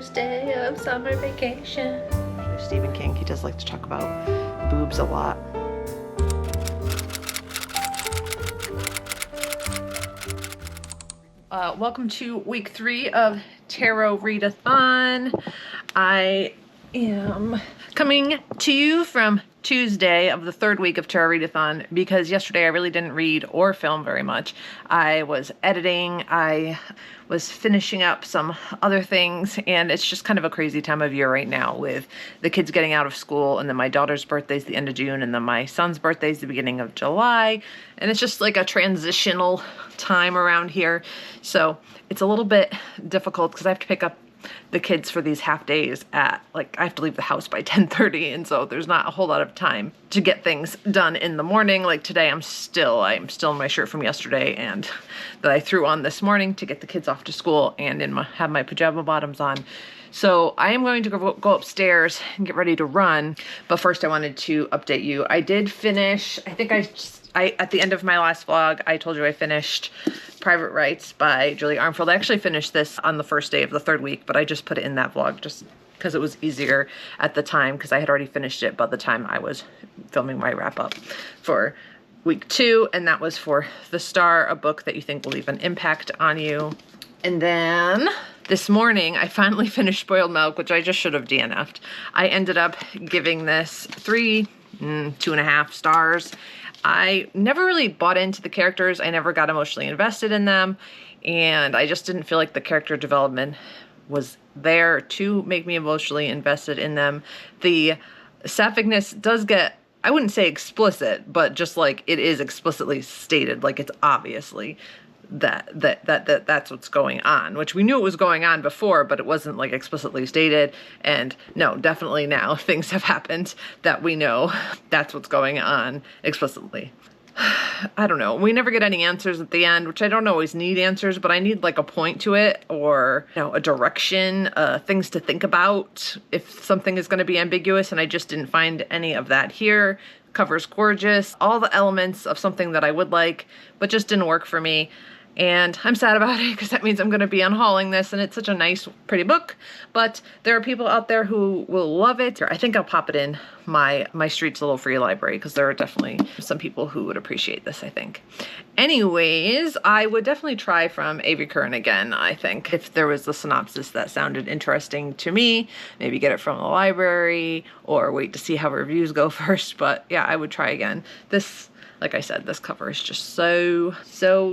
first day of summer vacation. Stephen King, he does like to talk about boobs a lot. Welcome to week 3 of Tarot Readathon. I am coming to you from Tuesday of the 3rd week of Tarot Readathon because yesterday I really didn't read or film very much. I was editing, I was finishing up some other things, and it's just kind of a crazy time of year right now with the kids getting out of school, and then my daughter's birthday's the end of June, and then my son's birthday's the beginning of July, and it's just like a transitional time around here. So it's a little bit difficult because I have to pick up the kids for these half days at, like, I have to leave the house by 10:30, and so there's not a whole lot of time to get things done in the morning. Like today I'm still in my shirt from yesterday and that I threw on this morning to get the kids off to school, and have my pajama bottoms on. So I am going to go upstairs and get ready to run, but first I wanted to update you. I did finish, I think at the end of my last vlog, I told you I finished Private Rights by Julie Armfield. I actually finished this on the first day of the 3rd week, but I just put it in that vlog just because it was easier at the time, because I had already finished it by the time I was filming my wrap up for week 2, and that was for The Star, a book that you think will leave an impact on you. And then this morning, I finally finished Spoiled Milk, which I just should have DNF'd. I ended up giving this 2.5 stars. I never really bought into the characters. I never got emotionally invested in them, and I just didn't feel like the character development was there to make me emotionally invested in them. The sapphic-ness does get, I wouldn't say explicit, but just like it is explicitly stated, like it's obviously that's what's going on, which we knew it was going on before, but it wasn't like explicitly stated. And no, definitely now things have happened that we know that's what's going on explicitly. I don't know. We never get any answers at the end, which I don't always need answers, but I need like a point to it, or, you know, a direction, things to think about if something is going to be ambiguous, and I just didn't find any of that here. Cover's gorgeous, all the elements of something that I would like, but just didn't work for me. And I'm sad about it because that means I'm going to be unhauling this, and it's such a nice, pretty book. But there are people out there who will love it. I think I'll pop it in my Streets Little Free Library because there are definitely some people who would appreciate this, I think. Anyways, I would definitely try from Avery Curran again, I think. If there was a synopsis that sounded interesting to me, maybe get it from the library or wait to see how reviews go first. But yeah, I would try again. This, like I said, this cover is just so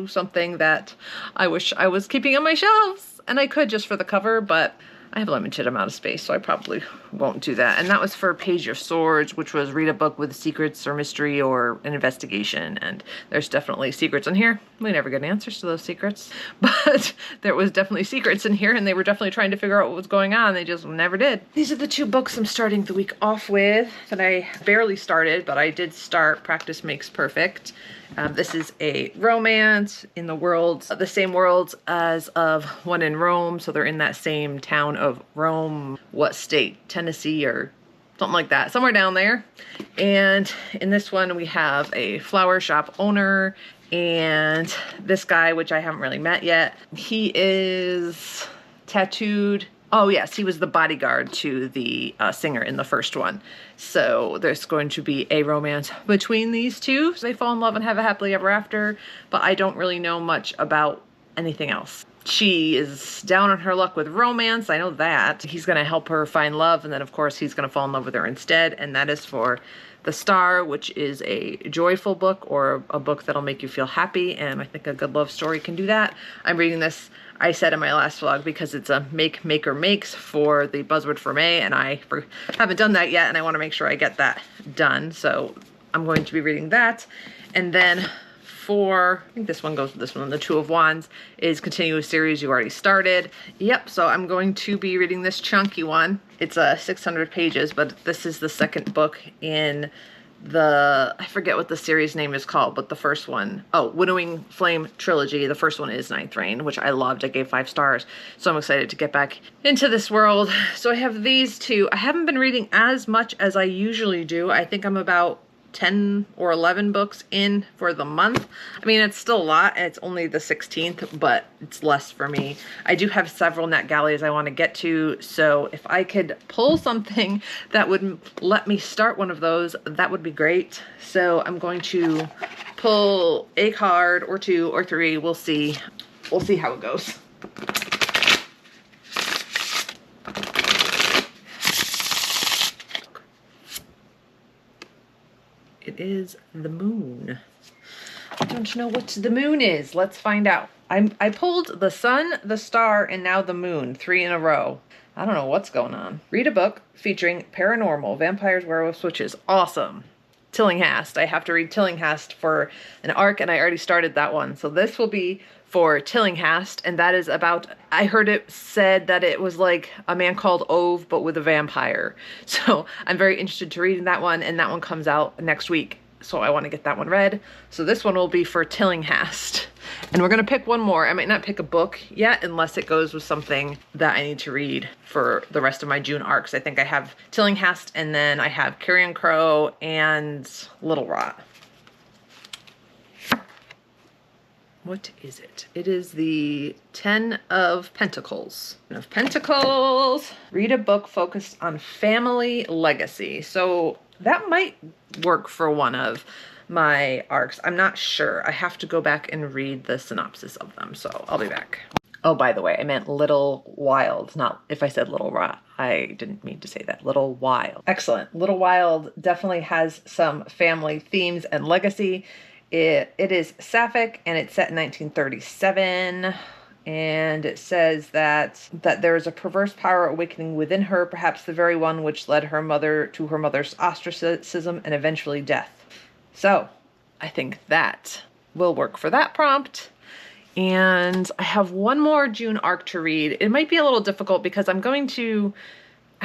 something that I wish I was keeping on my shelves, and I could just for the cover, but I have a limited amount of space, so I probably won't do that. And that was for Page of Swords, which was read a book with secrets or mystery or an investigation, and there's definitely secrets in here. We never get answers to those secrets, but there was definitely secrets in here, and they were definitely trying to figure out what was going on. They just never did. These are the 2 books I'm starting the week off with that I barely started, but I did start Practice Makes Perfect. This is a romance in the same world as of One in Rome. So they're in that same town of Rome. What state? Tennessee or something like that. Somewhere down there. And in this one we have a flower shop owner and this guy, which I haven't really met yet. He is tattooed. Oh yes, he was the bodyguard to the singer in the first one. So there's going to be a romance between these two. They fall in love and have a happily ever after, but I don't really know much about anything else. She is down on her luck with romance, I know that. He's gonna help her find love, and then of course he's gonna fall in love with her instead, and that is for The Star, which is a joyful book or a book that'll make you feel happy, and I think a good love story can do that. I'm reading this, I said in my last vlog, because it's a make, maker, makes for the buzzword for May, and I haven't done that yet, and I want to make sure I get that done. So I'm going to be reading that. And then for, I think this one goes with this one, The Two of Wands is continuous series you already started. Yep, so I'm going to be reading this chunky one. It's 600 pages, but this is the 2nd book in the, I forget what the series name is called, but the first one, oh, Winnowing Flame Trilogy. The first one is Ninth Reign, which I loved. I gave 5 stars. So I'm excited to get back into this world. So I have these 2. I haven't been reading as much as I usually do. I think I'm about 10 or 11 books in for the month. I mean, it's still a lot, and it's only the 16th, but it's less for me. I do have several NetGalleys I want to get to, so if I could pull something that would let me start one of those, that would be great. So I'm going to pull a card or two or three. We'll see. We'll see how it goes. It is the moon. I don't know what the moon is. Let's find out. I pulled the sun, the star, and now the moon, 3 in a row. I don't know what's going on. Read a book featuring paranormal, vampires, werewolves, witches. Awesome. Tillinghast. I have to read Tillinghast for an arc, and I already started that one. So this will be for Tillinghast, and that is about, I heard it said that it was like a man called Ove, but with a vampire. So I'm very interested to reading that one, and that one comes out next week. So I want to get that one read. So this one will be for Tillinghast. And we're going to pick one more. I might not pick a book yet unless it goes with something that I need to read for the rest of my June arcs. I think I have Tillinghast, and then I have Carrion Crow and Little Rot. What is it? It is the 10 of Pentacles. 10 of Pentacles. Read a book focused on family legacy. So that might work for one of my arcs. I'm not sure. I have to go back and read the synopsis of them, so I'll be back. Oh, by the way, I meant Little Wild, not if I said Little Rot. I didn't mean to say that. Little Wild. Excellent. Little Wild definitely has some family themes and legacy. It is sapphic, and it's set in 1937. And it says that there is a perverse power awakening within her, perhaps the very one which led her mother to her mother's ostracism and eventually death. So I think that will work for that prompt. And I have one more June arc to read. It might be a little difficult because I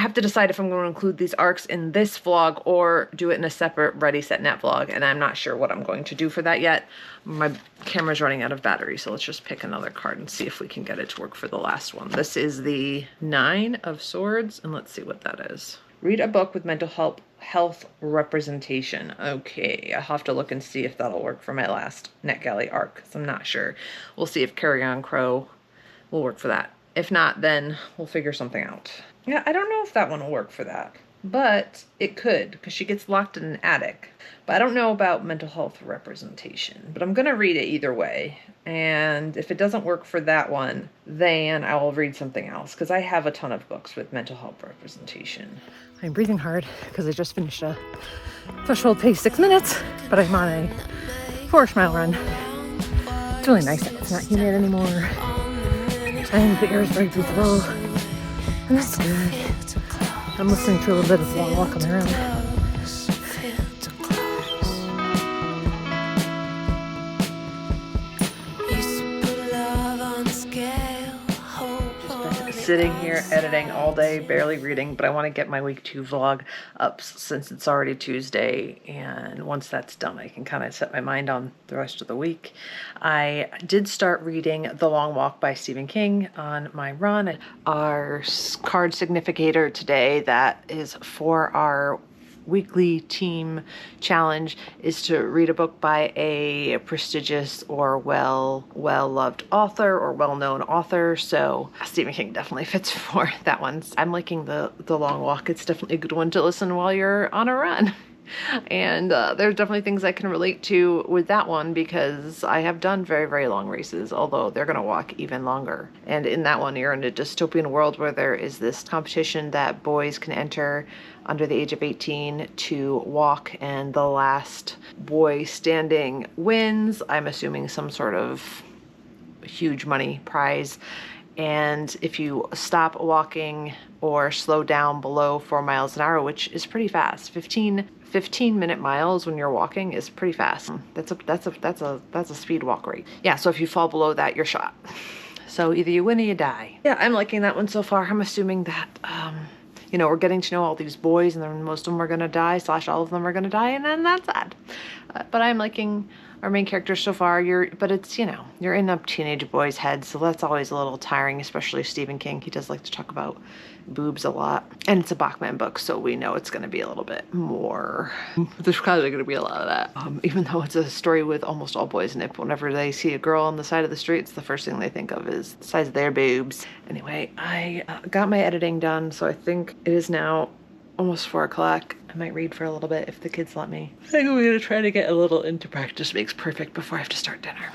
have to decide if I'm going to include these arcs in this vlog or do it in a separate Ready, Set, Net vlog, and I'm not sure what I'm going to do for that yet. My camera's running out of battery, so let's just pick another card and see if we can get it to work for the last one. This is the 9 of Swords, and let's see what that is. Read a book with mental health representation. Okay, I'll have to look and see if that'll work for my last NetGalley arc, because I'm not sure. We'll see if Carrion Crow will work for that. If not, then we'll figure something out. Yeah, I don't know if that one will work for that, but it could, because she gets locked in an attic. But I don't know about mental health representation, but I'm going to read it either way. And if it doesn't work for that one, then I will read something else, because I have a ton of books with mental health representation. I'm breathing hard because I just finished a threshold pace 6 minutes, but I'm on a 4-ish mile run. It's really nice. It's not humid anymore, and the air is very breathable. And that's good. I'm listening to a little bit of Long Walk on my own. Sitting here editing all day, barely reading, but I want to get my week 2 vlog up since it's already Tuesday, and once that's done I can kind of set my mind on the rest of the week. I did start reading The Long Walk by Stephen King on my run. Our card significator today that is for our weekly team challenge is to read a book by a prestigious or well-loved author or well-known author. So Stephen King definitely fits for that one. I'm liking the Long Walk. It's definitely a good one to listen while you're on a run. And there's definitely things I can relate to with that one because I have done very, very long races, although they're going to walk even longer. And in that one, you're in a dystopian world where there is this competition that boys can enter under the age of 18 to walk, and the last boy standing wins. I'm assuming some sort of huge money prize. And if you stop walking or slow down below 4 miles an hour, which is pretty fast, 15-minute miles when you're walking is pretty fast. That's a speed walk rate. Yeah, so if you fall below that, you're shot. So either you win or you die. Yeah, I'm liking that one so far. I'm assuming that you know, we're getting to know all these boys, and then most of them are gonna die, / all of them are gonna die, and then that's sad. But I'm liking our main character so far. But it's, you know, you're in a teenage boy's head, so that's always a little tiring, especially Stephen King. He does like to talk about boobs a lot. And it's a Bachman book, so we know it's going to be a little bit more. There's probably going to be a lot of that. Even though it's a story with almost all boys in it, whenever they see a girl on the side of the street, it's the first thing they think of is the size of their boobs. Anyway, I got my editing done, so I think it is now almost 4 o'clock. I might read for a little bit if the kids let me. I think I'm gonna try to get a little into practice makes perfect before I have to start dinner.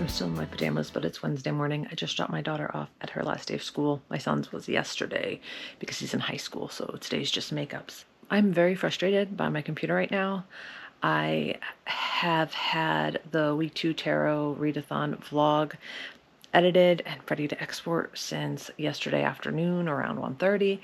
Still in my pajamas, but it's Wednesday morning. I just dropped my daughter off at her last day of school. My son's was yesterday because he's in high school, so today's just makeups. I'm very frustrated by my computer right now. I have had the week 2 tarot readathon vlog edited and ready to export since yesterday afternoon around 1:30,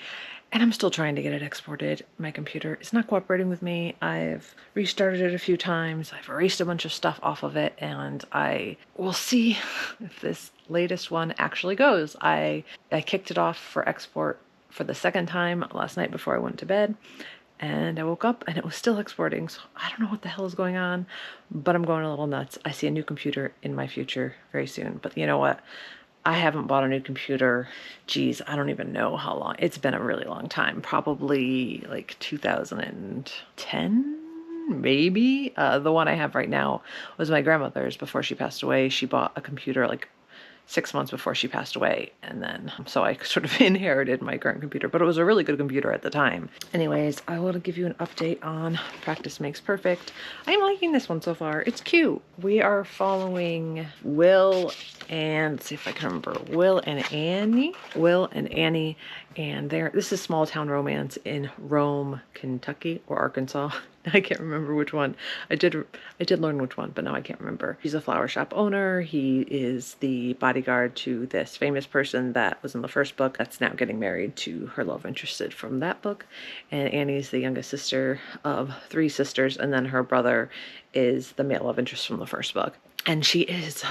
and I'm still trying to get it exported. My computer is not cooperating with me. I've restarted it a few times. I've erased a bunch of stuff off of it, and I will see if this latest one actually goes. I kicked it off for export for the second time last night before I went to bed, and I woke up and it was still exporting, so I don't know what the hell is going on, but I'm going a little nuts. I see a new computer in my future very soon, but you know what? I haven't bought a new computer. Geez, I don't even know how long. It's been a really long time, probably like 2010, maybe. The one I have right now was my grandmother's before she passed away. She bought a computer like 6 months before she passed away, and then so I sort of inherited my current computer, but it was a really good computer at the time. Anyways, I will give you an update on Practice Makes Perfect. I'm liking this one so far. It's cute. We are following Will and, let's see if I can remember, Will and Annie, and this is small town romance in Rome, Kentucky, or Arkansas. I can't remember which one. I did learn which one, but now I can't remember. He's a flower shop owner. He is the bodyguard to this famous person that was in the first book that's now getting married to her love interest from that book. And Annie's the youngest sister of 3 sisters, and then her brother is the male love interest from the first book. And she is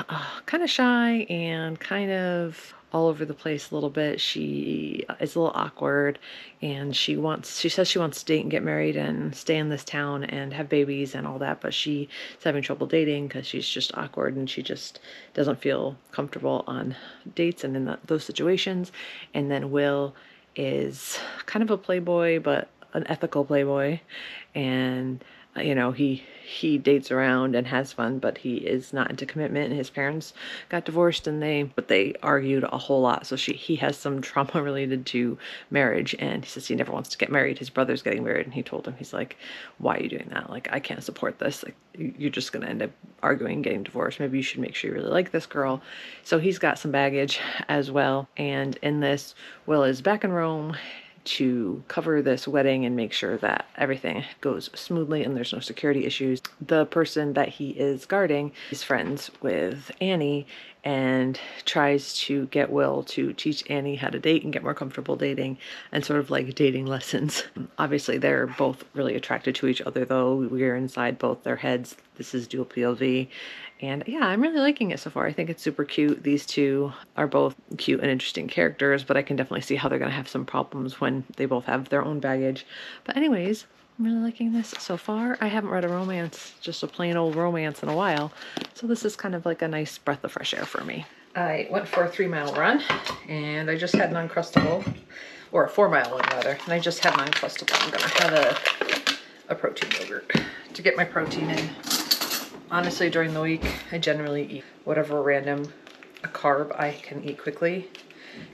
kind of shy and kind of all over the place a little bit. She is a little awkward, and she says she wants to date and get married and stay in this town and have babies and all that, but she's having trouble dating because she's just awkward and she just doesn't feel comfortable on dates and in those situations. And then Will is kind of a playboy, but an ethical playboy, and you know, he dates around and has fun, but he is not into commitment. And his parents got divorced, and they argued a whole lot. So he has some trauma related to marriage, and he says he never wants to get married. His brother's getting married, and he told him, he's like, "Why are you doing that? Like, I can't support this. Like, you're just gonna end up arguing and getting divorced. Maybe you should make sure you really like this girl." So he's got some baggage as well. And in this, Will is back in Rome to cover this wedding and make sure that everything goes smoothly and there's no security issues. The person that he is guarding is friends with Annie and tries to get Will to teach Annie how to date and get more comfortable dating and sort of like dating lessons. Obviously, they're both really attracted to each other, though. We're inside both their heads. This is dual POV. And yeah, I'm really liking it so far. I think it's super cute. These two are both cute and interesting characters, but I can definitely see how they're going to have some problems when they both have their own baggage. But anyways, I'm really liking this so far. I haven't read a romance, just a plain old romance, in a while. So this is kind of like a nice breath of fresh air for me. I went for a 3-mile run, and I just had an Uncrustable, or a 4-mile one rather, and I just had an Uncrustable. I'm going to have a protein yogurt to get my protein in. Honestly, during the week, I generally eat whatever random carb I can eat quickly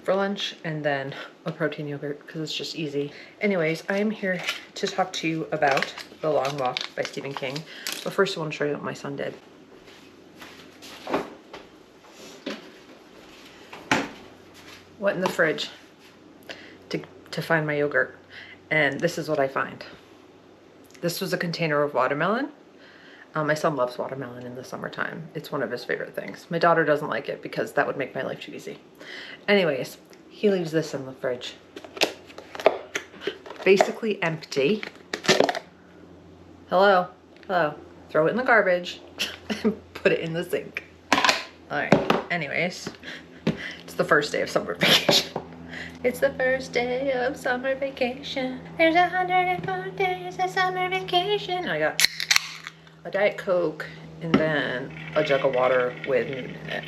for lunch, and then a protein yogurt because it's just easy. Anyways, I'm here to talk to you about The Long Walk by Stephen King. But first I want to show you what my son did. Went in the fridge to find my yogurt. And this is what I find. This was a container of watermelon. My son loves watermelon in the summertime. It's one of his favorite things. My daughter doesn't like it because that would make my life too easy. Anyways, he leaves this in the fridge. Basically empty. Hello, hello. Throw it in the garbage and put it in the sink. All right, anyways, it's the first day of summer vacation. It's the first day of summer vacation. There's 104 days of summer vacation. I got a Diet Coke and then a jug of water with Noon in it.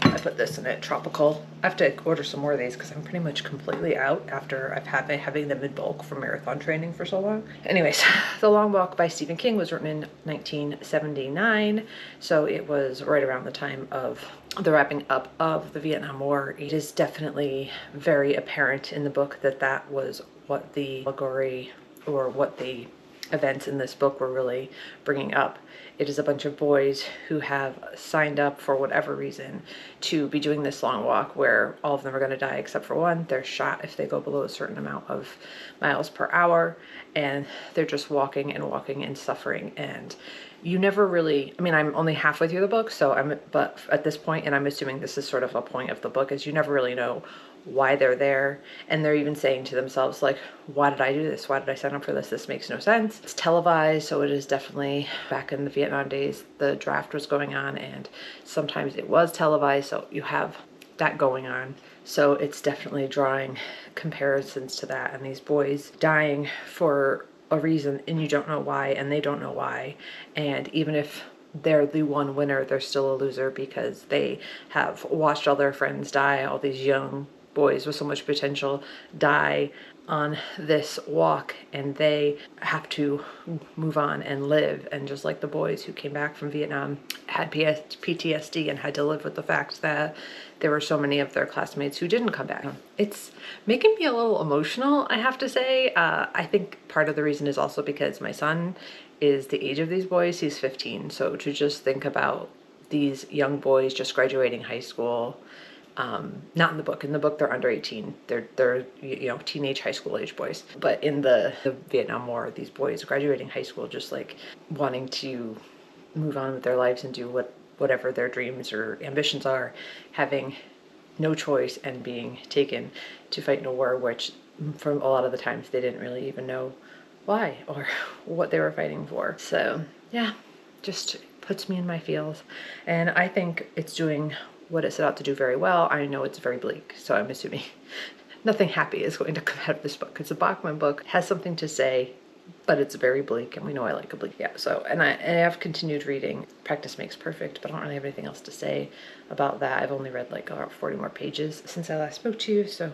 I put this in it, tropical. I have to order some more of these because I'm pretty much completely out after I've had having them in bulk for marathon training for so long. Anyways, The Long Walk by Stephen King was written in 1979, so it was right around the time of the wrapping up of the Vietnam War. It is definitely very apparent in the book that that was what the allegory or what the events in this book were really bringing up. It is a bunch of boys who have signed up for whatever reason to be doing this long walk where all of them are going to die except for one. They're shot if they go below a certain amount of miles per hour, and they're just walking and suffering. And you never really, I mean, I'm only halfway through the book, but at this point, and I'm assuming this is sort of a point of the book, is you never really know why they're there. And they're even saying to themselves, like, why did I do this? Why did I sign up for this? This makes no sense. It's televised, so it is definitely, back in the Vietnam days, the draft was going on, and sometimes it was televised, so you have that going on. So it's definitely drawing comparisons to that, and these boys dying for a reason, and you don't know why, and they don't know why. And even if they're the one winner, they're still a loser because they have watched all their friends die, all these young boys with so much potential die on this walk, and they have to move on and live. And just like the boys who came back from Vietnam had PTSD and had to live with the fact that there were so many of their classmates who didn't come back. It's making me a little emotional, I have to say. I think part of the reason is also because my son is the age of these boys. He's 15, so to just think about these young boys just graduating high school, not in the book. In the book, they're under 18. They're you know, teenage high school age boys. But in the Vietnam War, these boys graduating high school, just like wanting to move on with their lives and do whatever their dreams or ambitions are, having no choice and being taken to fight in a war, which from a lot of the times they didn't really even know why or what they were fighting for. So yeah, just puts me in my feels. And I think it's doing what it set out to do very well. I know it's very bleak, so I'm assuming nothing happy is going to come out of this book. It's a Bachman book, has something to say, but it's very bleak, and we know I like a bleak. Yeah, so, and I have continued reading Practice Makes Perfect, but I don't really have anything else to say about that. I've only read like about 40 more pages since I last spoke to you, so I'm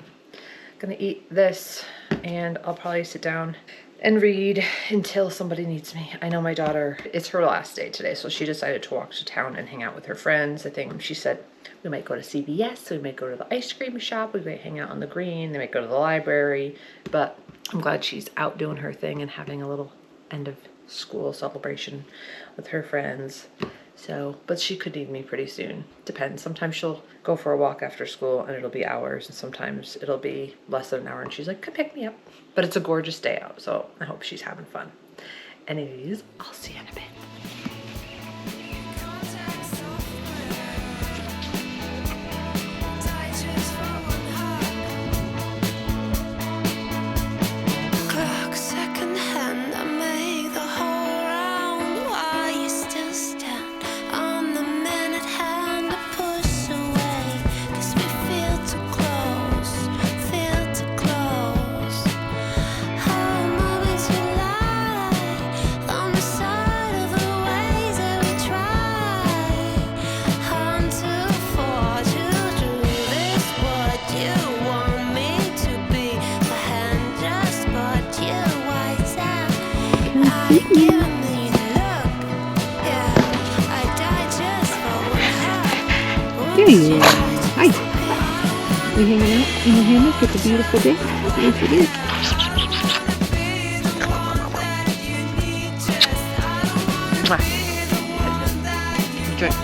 gonna eat this, and I'll probably sit down and read until somebody needs me. I know my daughter, it's her last day today, so she decided to walk to town and hang out with her friends. I think she said we might go to CVS, we might go to the ice cream shop, we might hang out on the green, they might go to the library, but I'm glad she's out doing her thing and having a little end of school celebration with her friends. So, but she could need me pretty soon. Depends. Sometimes she'll go for a walk after school and it'll be hours, and sometimes it'll be less than an hour and she's like, come pick me up. But it's a gorgeous day out, so I hope she's having fun. Anyways, I'll see you in a bit. There you are. Hi. We hanging out in the hammock. It's a beautiful day. Yes, it is. Drink.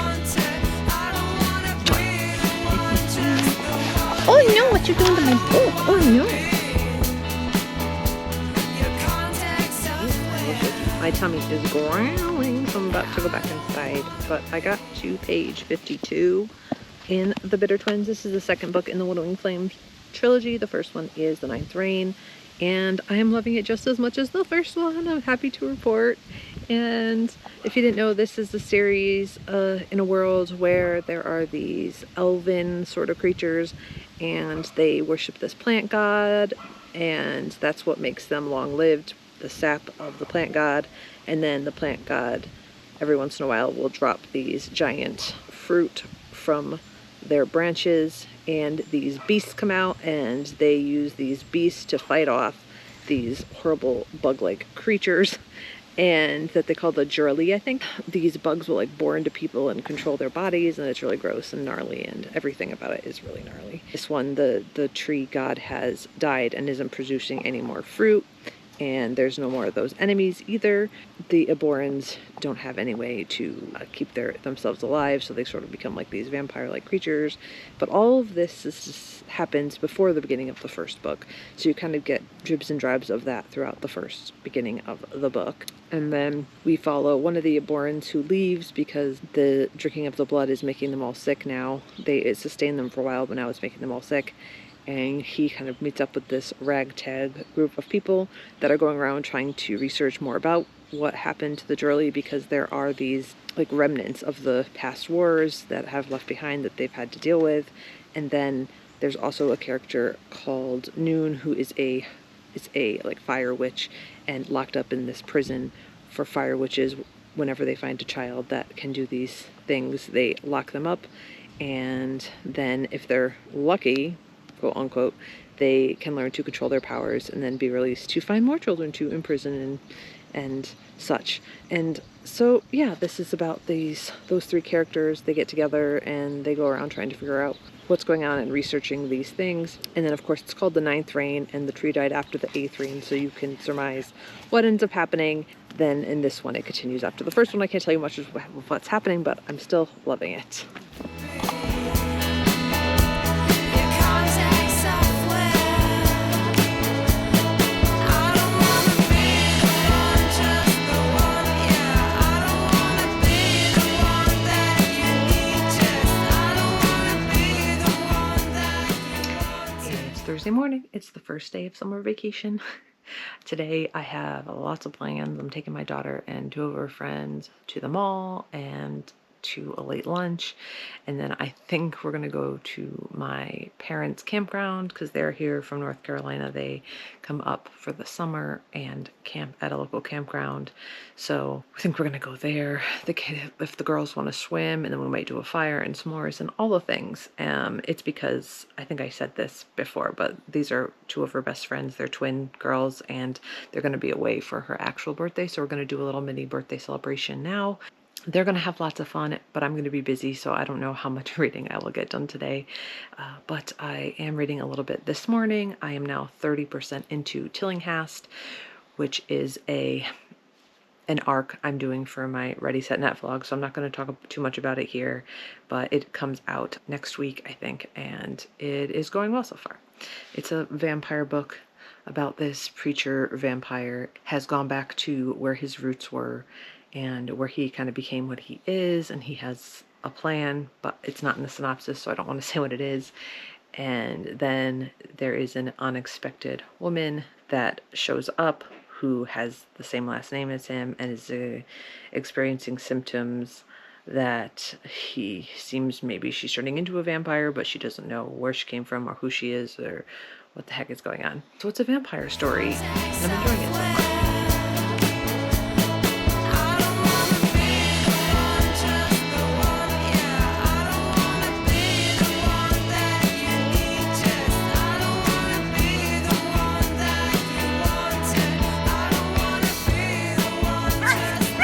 Oh no, what you doing to my book? Oh no. tummy is growling, so I'm about to go back inside. But I got to page 52 in The Bitter Twins. This is the second book in the Willowing Flames trilogy. The first one is The Ninth Reign, and I am loving it just as much as the first one. I'm happy to report. And if you didn't know, this is a series in a world where there are these elven sort of creatures, and they worship this plant god, and that's what makes them long-lived, the sap of the plant god. And then the plant god every once in a while will drop these giant fruit from their branches, and these beasts come out, and they use these beasts to fight off these horrible bug-like creatures, and that they call the Jurali, I think. These bugs will like bore into people and control their bodies, and it's really gross and gnarly, and everything about it is really gnarly. This one, the tree god has died and isn't producing any more fruit, and there's no more of those enemies either. The Aborans don't have any way to keep themselves alive, so they sort of become like these vampire-like creatures. But all of this happens before the beginning of the first book, so you kind of get dribs and drabs of that throughout the first beginning of the book. And then we follow one of the Aborans who leaves because the drinking of the blood is making them all sick now. It sustained them for a while, but now it's making them all sick. And he kind of meets up with this ragtag group of people that are going around trying to research more about what happened to the Jurali, because there are these like remnants of the past wars that have left behind that they've had to deal with. And then there's also a character called Noon who is a like fire witch, and locked up in this prison for fire witches. Whenever they find a child that can do these things, they lock them up, and then if they're lucky, quote unquote, they can learn to control their powers and then be released to find more children to imprison and such. And so yeah, this is about those three characters. They get together and they go around trying to figure out what's going on and researching these things. And then of course it's called The Ninth Reign, and the tree died after the 8th reign, so you can surmise what ends up happening. Then in this one it continues after the first one. I can't tell you much of what's happening, but I'm still loving it. Thursday morning. It's the first day of summer vacation. Today I have lots of plans. I'm taking my daughter and 2 of her friends to the mall and to a late lunch, and then I think we're gonna go to my parents' campground because they're here from North Carolina. They come up for the summer and camp at a local campground, so I think we're gonna go there. If the girls want to swim, and then we might do a fire and s'mores and all the things. It's because I think I said this before, but these are 2 of her best friends. They're twin girls, and they're gonna be away for her actual birthday, so we're gonna do a little mini birthday celebration now. They're going to have lots of fun, but I'm going to be busy, so I don't know how much reading I will get done today. But I am reading a little bit this morning. I am now 30% into Tillinghast, which is an arc I'm doing for my Ready, Set, Net vlog, so I'm not going to talk too much about it here, but it comes out next week, I think, and it is going well so far. It's a vampire book about this preacher vampire, has gone back to where his roots were, and where he kind of became what he is, and he has a plan, but it's not in the synopsis, so I don't want to say what it is. And then there is an unexpected woman that shows up who has the same last name as him and is experiencing symptoms that he seems maybe she's turning into a vampire, but she doesn't know where she came from or who she is or what the heck is going on. So it's a vampire story, and I'm enjoying it so far.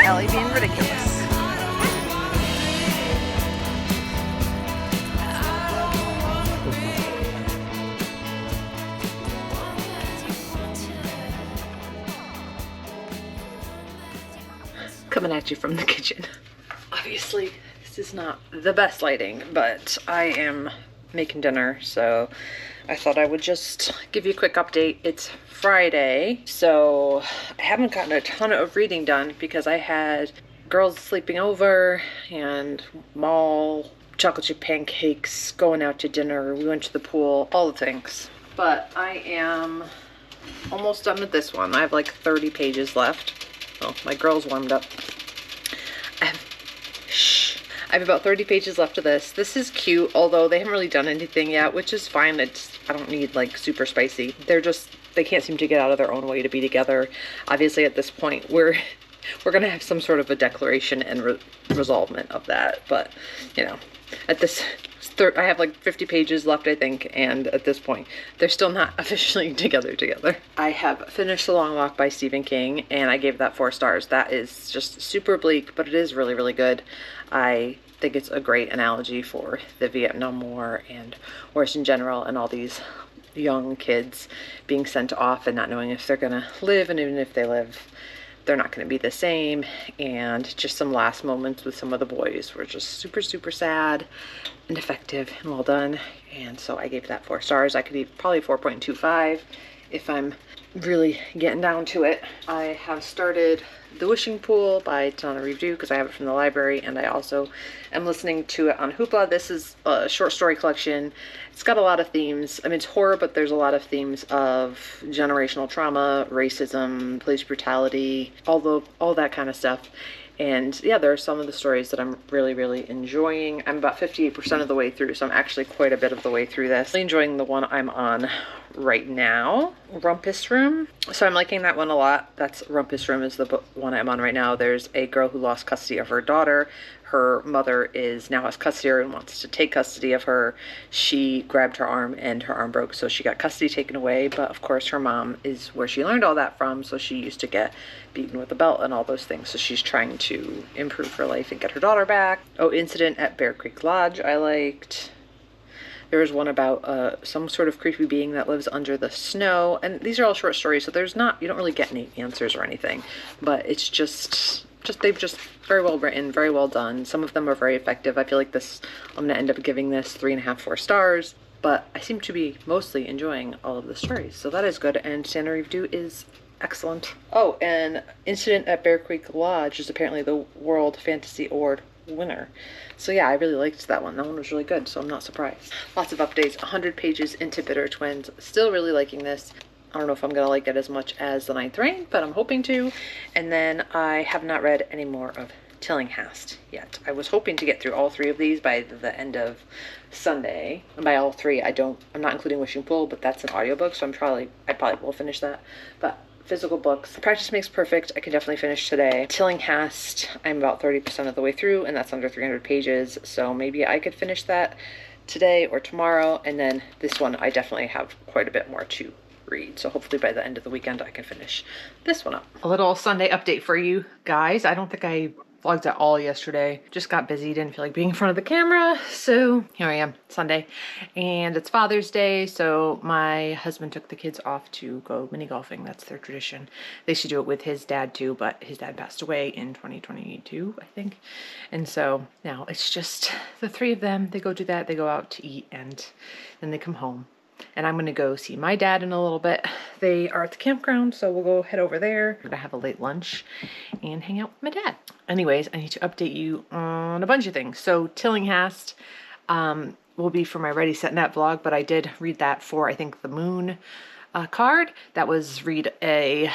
Ellie being ridiculous. Coming at you from the kitchen. Obviously, this is not the best lighting, but I am making dinner, so I thought I would just give you a quick update. It's Friday, so I haven't gotten a ton of reading done because I had girls sleeping over and mall, chocolate chip pancakes, going out to dinner, we went to the pool, all the things. But I am almost done with this one. I have like 30 pages left. Oh, my girl's warmed up. I have about 30 pages left of this. This is cute, although they haven't really done anything yet, which is fine. I don't need like super spicy. They can't seem to get out of their own way to be together. Obviously at this point, we're gonna have some sort of a declaration and resolvement of that. But, you know, at this, I have like 50 pages left, I think, and at this point, they're still not officially together. I have finished The Long Walk by Stephen King, and I gave that 4 stars. That is just super bleak, but it is really, really good. I think it's a great analogy for the Vietnam War and wars in general, and all these young kids being sent off and not knowing if they're gonna live, and even if they live, they're not going to be the same. And just some last moments with some of the boys were just super, super sad and effective and well done. And so I gave that 4 stars. I could eat probably 4.25 if I'm really getting down to it. I have started The Wishing Pool by Donna Review because I have it from the library, and I also am listening to it on Hoopla. This is a short story collection. It's got a lot of themes. I mean, it's horror, but there's a lot of themes of generational trauma, racism, police brutality, all that kind of stuff. And yeah, there are some of the stories that I'm really, really enjoying. I'm about 58% of the way through, so I'm actually quite a bit of the way through this. Really enjoying the one I'm on right now, Rumpus Room. So I'm liking that one a lot. That's Rumpus Room is the one I'm on right now. There's a girl who lost custody of her daughter. Her mother now has custody of her and wants to take custody of her. She grabbed her arm and her arm broke, so she got custody taken away. But of course her mom is where she learned all that from, so she used to get beaten with a belt and all those things. So she's trying to improve her life and get her daughter back. Oh, Incident at Bear Creek Lodge I liked. There was one about some sort of creepy being that lives under the snow. And these are all short stories, so you don't really get any answers or anything. But it's they've just very well written, very well done. Some of them are very effective. I feel like I'm going to end up giving this 3.5, 4 stars. But I seem to be mostly enjoying all of the stories. So that is good. And Donna Review is excellent. Oh, and Incident at Bear Creek Lodge is apparently the World Fantasy Award winner. So yeah, I really liked that one. That one was really good, so I'm not surprised. Lots of updates, 100 pages into Bitter Twins. Still really liking this. I don't know if I'm gonna like it as much as The Ninth Reign, but I'm hoping to. And then I have not read any more of Tillinghast yet. I was hoping to get through all 3 of these by the end of Sunday. And by all 3, I'm not including Wishing Pool, but that's an audiobook, so I probably will finish that. But physical books, Practice Makes Perfect, I can definitely finish today. Tillinghast, I'm about 30% of the way through, and that's under 300 pages, so maybe I could finish that today or tomorrow. And then this one, I definitely have quite a bit more to read, so hopefully by the end of the weekend I can finish this one up. A little Sunday update for you guys. I don't think I vlogged at all yesterday. Just got busy, didn't feel like being in front of the camera, so here I am, Sunday. And it's Father's Day, so my husband took the kids off to go mini golfing. That's their tradition. They should do it with his dad too, but his dad passed away in 2022, I think. And so now it's just the 3 of them. They go do that, they go out to eat, and then they come home. And I'm going to go see my dad in a little bit. They are at the campground, so we'll go head over there. I'm going to have a late lunch and hang out with my dad. Anyways, I need to update you on a bunch of things. So Tillinghast will be for my Ready, Set, Net vlog, but I did read that for, I think, the Moon card. That was read a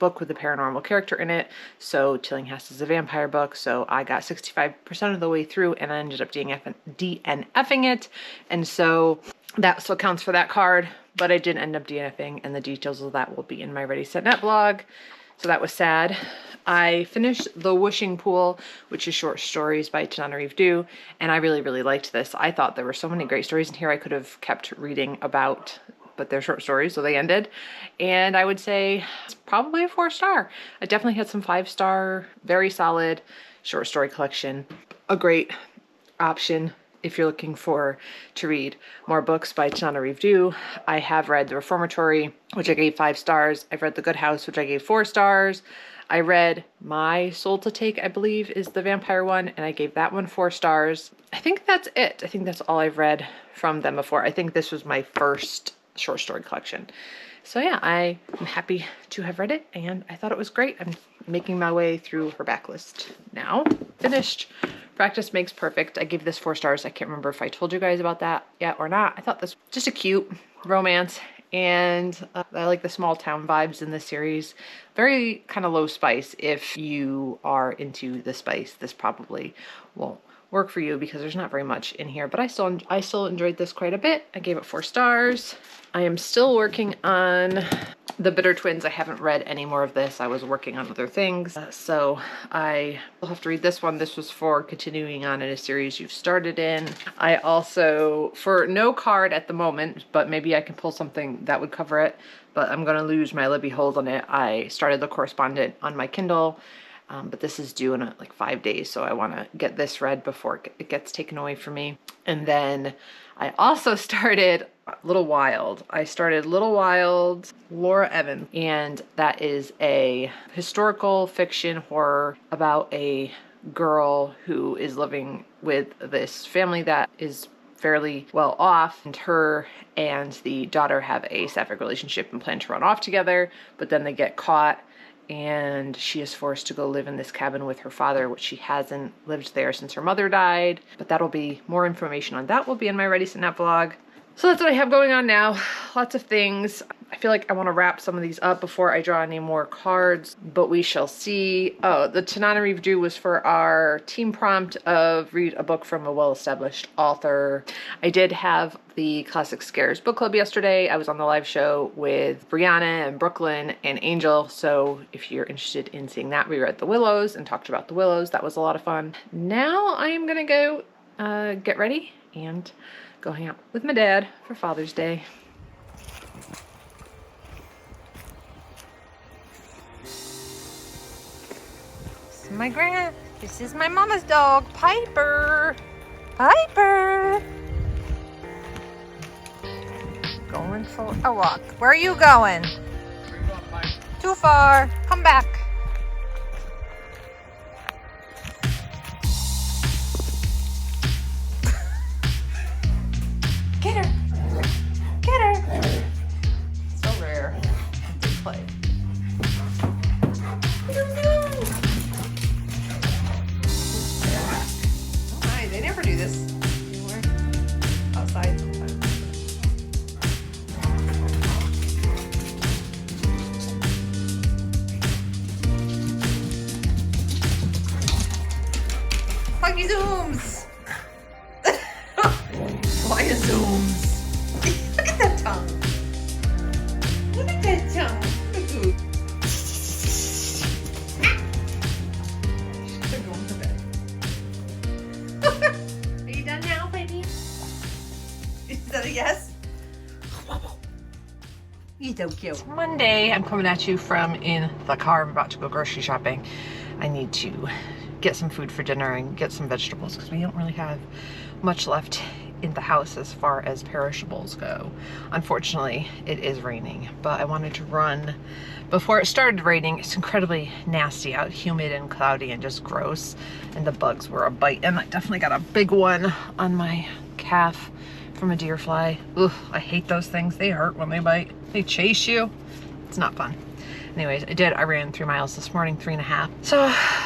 book with a paranormal character in it. So Tillinghast is a vampire book, so I got 65% of the way through, and I ended up DNFing it. And so that still counts for that card, but I did end up DNFing, and the details of that will be in my Ready, Set, Net vlog. So that was sad. I finished The Wishing Pool, which is short stories by Donna Review, and I really, really liked this. I thought there were so many great stories in here I could have kept reading about, but they're short stories, so they ended. And I would say it's probably a 4 star. I definitely had some 5-star, very solid short story collection. A great option if you're looking to read more books by Tanana Review. I have read The Reformatory, which I gave 5 stars. I've read The Good House, which I gave 4 stars. I read My Soul to Take, I believe is the vampire one, and I gave that one 4 stars. I think that's it. I think that's all I've read from them before. I think this was my first short story collection. So yeah, I am happy to have read it, and I thought it was great. I'm making my way through her backlist now. Finished. Practice makes perfect. I gave this 4 stars. I can't remember if I told you guys about that yet or not. I thought this was just a cute romance, and I like the small town vibes in this series. Very kind of low spice. If you are into the spice, this probably won't work for you because there's not very much in here, but I still enjoyed this quite a bit. I gave it 4 stars. I am still working on The Bitter Twins. I haven't read any more of this. I was working on other things, so I will have to read this one. This was for continuing on in a series you've started in. I also, for no card at the moment, but maybe I can pull something that would cover it, but I'm going to lose my Libby hold on it. I started The Correspondent on my Kindle, but this is due in like 5 days, so I want to get this read before it gets taken away from me. And then I also started Little Wild. I started Little Wild, Laura Evans, and that is a historical fiction horror about a girl who is living with this family that is fairly well off, and her and the daughter have a sapphic relationship and plan to run off together, but then they get caught and she is forced to go live in this cabin with her father, which she hasn't lived there since her mother died. But that'll be, more information on that will be in my Ready Set Nap vlog. So that's what I have going on now. Lots of things. I feel like I want to wrap some of these up before I draw any more cards, but we shall see. Oh, the Tanana Review was for our team prompt of read a book from a well-established author. I did have the Classic Scares book club yesterday. I was on the live show with Brianna and Brooklyn and Angel, so if you're interested in seeing that, we read The Willows and talked about The Willows. That was a lot of fun. Now I am gonna go get ready and go hang out with my dad for Father's Day. This is my mama's dog, Piper. Piper. Going for a walk. Where are you going? Too far. Come back. Get her. Get her. So rare. They play. Hi, they never do this anywhere outside sometimes. Huggy zooms! Why zooms? Look at that tongue! Look at that tongue! Are you done now, baby? Is that a yes? You're so cute. It's Monday. I'm coming at you from in the car. I'm about to go grocery shopping. I need to get some food for dinner and get some vegetables because we don't really have much left in the house as far as perishables go. Unfortunately, it is raining, but I wanted to run before it started raining. It's incredibly nasty out, humid and cloudy and just gross, and the bugs were a bite, and I definitely got a big one on my calf from a deer fly. Ugh, I hate those things. They hurt when they bite. They chase you. It's not fun. Anyways, I ran 3 miles this morning, 3.5. So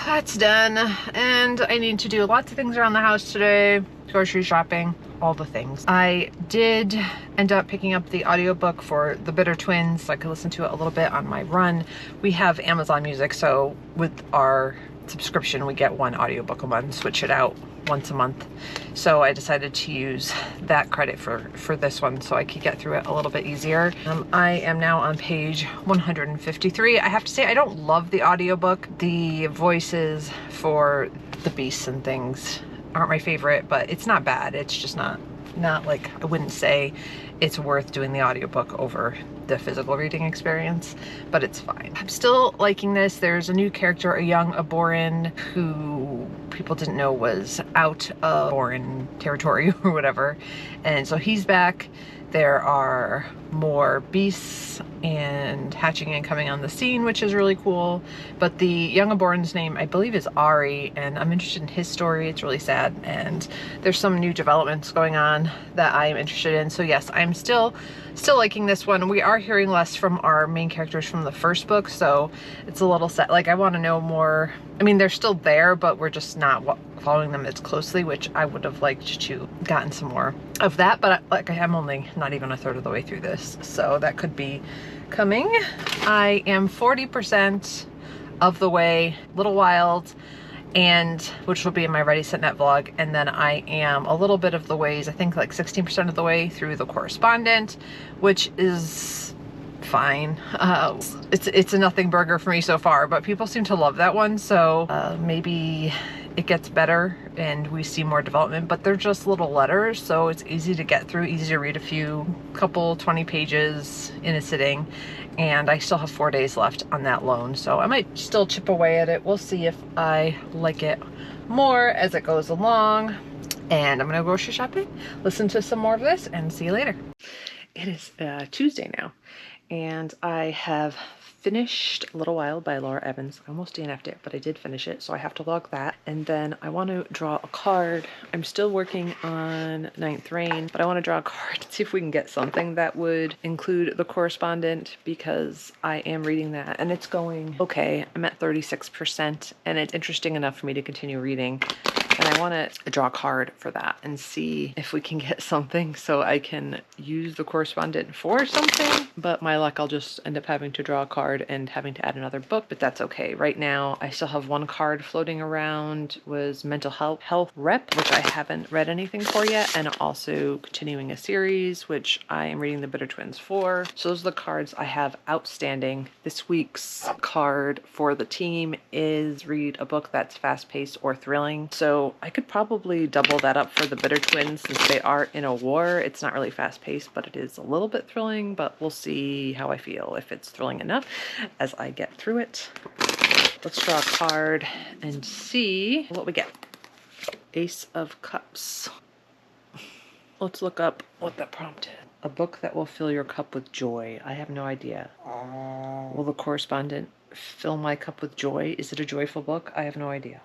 that's done. And I need to do lots of things around the house today. Grocery shopping, all the things. I did end up picking up the audiobook for The Bitter Twins, so I could listen to it a little bit on my run. We have Amazon Music, so with our subscription, we get 1 audiobook a month, switch it out once a month. So I decided to use that credit for this one so I could get through it a little bit easier. I am now on page 153. I have to say, I don't love the audiobook. The voices for the beasts and things aren't my favorite, but it's not bad. It's just not not like, I wouldn't say it's worth doing the audiobook over the physical reading experience, but it's fine. I'm still liking this. There's a new character, a young Aboran, who people didn't know was out of Aboran territory or whatever, and so he's back. There are more beasts and hatching and coming on the scene, which is really cool. But the young Aboran's name, I believe, is Ari, and I'm interested in his story. It's really sad, and there's some new developments going on that I'm interested in. So yes, I'm still liking this one. We are hearing less from our main characters from the first book, so it's a little sad. Like, I want to know more. I mean, they're still there, but we're just not following them as closely, which I would have liked to gotten some more of that. But like, I'm only not even a third of the way through this, so that could be coming. I am 40% of the way, Little Wild, and which will be in my Ready Set Net vlog, and then I am a little bit of the ways, I think like 16% of the way through The Correspondent, which is fine. It's a nothing burger for me so far, but people seem to love that one, so maybe it gets better and we see more development. But they're just little letters, so it's easy to get through, easy to read a couple 20 pages in a sitting, and I still have 4 days left on that loan, so I might still chip away at it. We'll see if I like it more as it goes along. And I'm gonna go grocery shopping, listen to some more of this, and see you later. It is Tuesday now, and I have finished A Little Wild by Laura Evans. I almost DNF'd it, but I did finish it, so I have to log that. And then I want to draw a card. I'm still working on Ninth Reign, but I want to draw a card to see if we can get something that would include The Correspondent, because I am reading that and it's going okay. I'm at 36% and it's interesting enough for me to continue reading. And I want to draw a card for that and see if we can get something so I can use The Correspondent for something. But my luck, I'll just end up having to draw a card and having to add another book, but that's okay. Right now, I still have one card floating around, was Mental Health Rep, which I haven't read anything for yet, and also continuing a series, which I am reading The Bitter Twins for. So those are the cards I have outstanding. This week's card for the team is read a book that's fast-paced or thrilling. So I could probably double that up for the Bitter Twins since they are in a war. It's not really fast-paced, but it is a little bit thrilling, but we'll see how I feel, if it's thrilling enough as I get through it. Let's draw a card and see what we get. Ace of Cups. Let's look up what that prompt is. A book that will fill your cup with joy. I have no idea. Will The Correspondent fill my cup with joy? Is it a joyful book? I have no idea.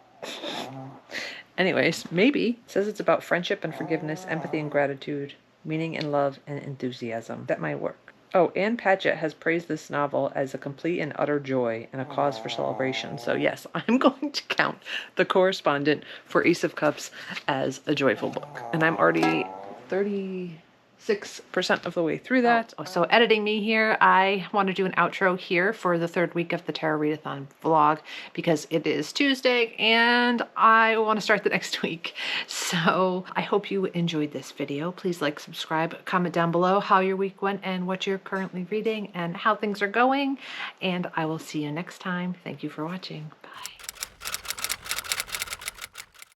Anyways, maybe. It says it's about friendship and forgiveness, empathy and gratitude, meaning and love and enthusiasm. That might work. Oh, Ann Patchett has praised this novel as a complete and utter joy and a cause for celebration. So yes, I'm going to count The Correspondent for Ace of Cups as a joyful book. And I'm already 36% of the way through that. So editing me here, I want to do an outro here for the third week of the Tarot Readathon vlog because it is Tuesday and I want to start the next week. So I hope you enjoyed this video. Please like, subscribe, comment down below how your week went and what you're currently reading and how things are going. And I will see you next time. Thank you for watching.